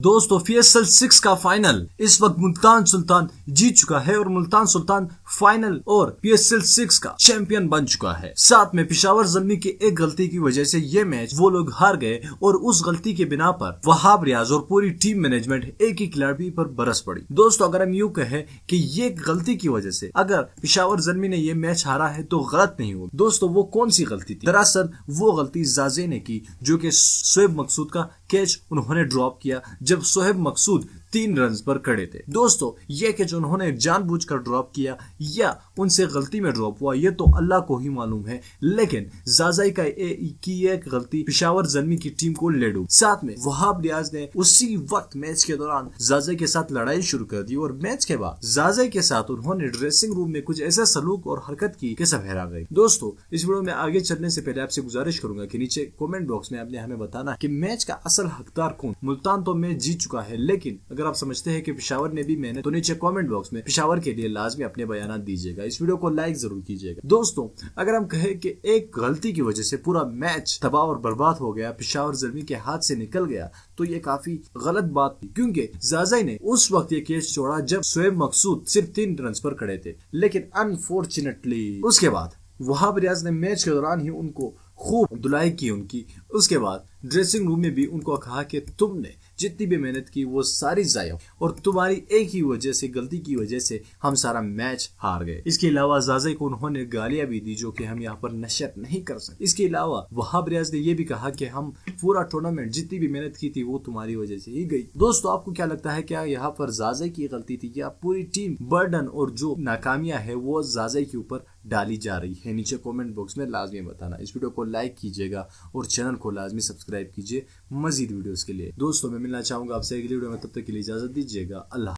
दोस्तों PSL 6 का final इस वक्त मुल्तान सुल्तान जीत चुका है और मुल्तान सुल्तान फाइनल और PSL 6 का चैंपियन बन चुका है। साथ में पेशावर ज़ल्मी की एक गलती की वजह से ये मैच वो लोग हार गए और उस गलती के बिना पर वहाब रियाज और पूरी टीम मैनेजमेंट एक ही खिलाड़ी पर बरस पड़ी। दोस्तों अगर हम यूं कहें कि ये गलती की वजह से अगर पेशावर ज़ल्मी ने ये मैच हारा है तो गलत नहीं होगी। दोस्तों वो कौन सी गलती थी? दरअसल वो गलती जाजे ने की जो कि शोएब मकसूद का कैच उन्होंने ड्रॉप किया जब शोएब मकसूद 3 रन पर खड़े थे। दोस्तों ये कैच उन्होंने जानबूझकर ड्रॉप किया या उनसे गलती में ड्रॉप हुआ ये तो अल्लाह को ही मालूम है, लेकिन जाजाई की एक गलती पेशावर ज़ल्मी की टीम को ले डूबी। साथ में वहाब रियाज ने उसी वक्त मैच के दौरान जाजाई के साथ लड़ाई शुरू कर दी और मैच के बाद जाजाई के साथ उन्होंने ड्रेसिंग रूम में कुछ ऐसा सलूक और हरकत की कि सब हैरान गए। दोस्तों इस वीडियो में आगे चलने से पहले आपसे गुजारिश करूंगा कि नीचे कमेंट बॉक्स में आपने हमें बताना कि मैच का असल हकदार कौन। मुल्तान तो मैच जीत चुका है, लेकिन अगर आप समझते हैं कि पेशावर ने भी मेहनत तो नीचे कमेंट बॉक्स में पेशावर के लिए लाजमी अपने बयान दीजिएगा। इस वीडियो को लाइक जरूर कीजिएगा। दोस्तों अगर हम कहें कि एक गलती की वजह से पूरा मैच तबाह और बर्बाद हो गया, पेशावर ज़ल्मी के हाथ से निकल गया, तो ये काफी गलत बात थी क्योंकि जाजाई ने उस वक्त ये कैच छोड़ा जब शोएब मकसूद सिर्फ 3 रन पर खड़े थे। लेकिन अनफॉर्चुनेटली उसके बाद वहाब रियाज ने मैच के दौरान ही उनको खूब धुलाई की उनकी। उसके बाद ड्रेसिंग रूम में भी उनको कहा कि तुमने जितनी भी मेहनत की वो सारी जाया और तुम्हारी एक ही वजह से गलती की वजह से हम सारा मैच हार गए। इसके अलावा जाजाई को उन्होंने गालियां भी दी जो कि हम यहाँ पर नशर नहीं कर सकते। इसके अलावा वहाब रियाज ने ये भी कहा कि हम पूरा टूर्नामेंट जितनी भी मेहनत की थी वो तुम्हारी वजह से ही गई। दोस्तों आपको क्या लगता है, क्या यहाँ पर जाजाई की गलती थी या पूरी टीम बर्डन और जो नाकामियां है वो जाजाई के ऊपर डाली जा रही है? नीचे कमेंट बॉक्स में लाजमी बताना। इस वीडियो को लाइक कीजिएगा और चैनल को लाजमी सब्सक्राइब कीजिए मजीद वीडियोस के लिए। दोस्तों मैं मिलना चाहूंगा आपसे अगली वीडियो में, तब तक के लिए इजाजत दीजिएगा। अल्लाह।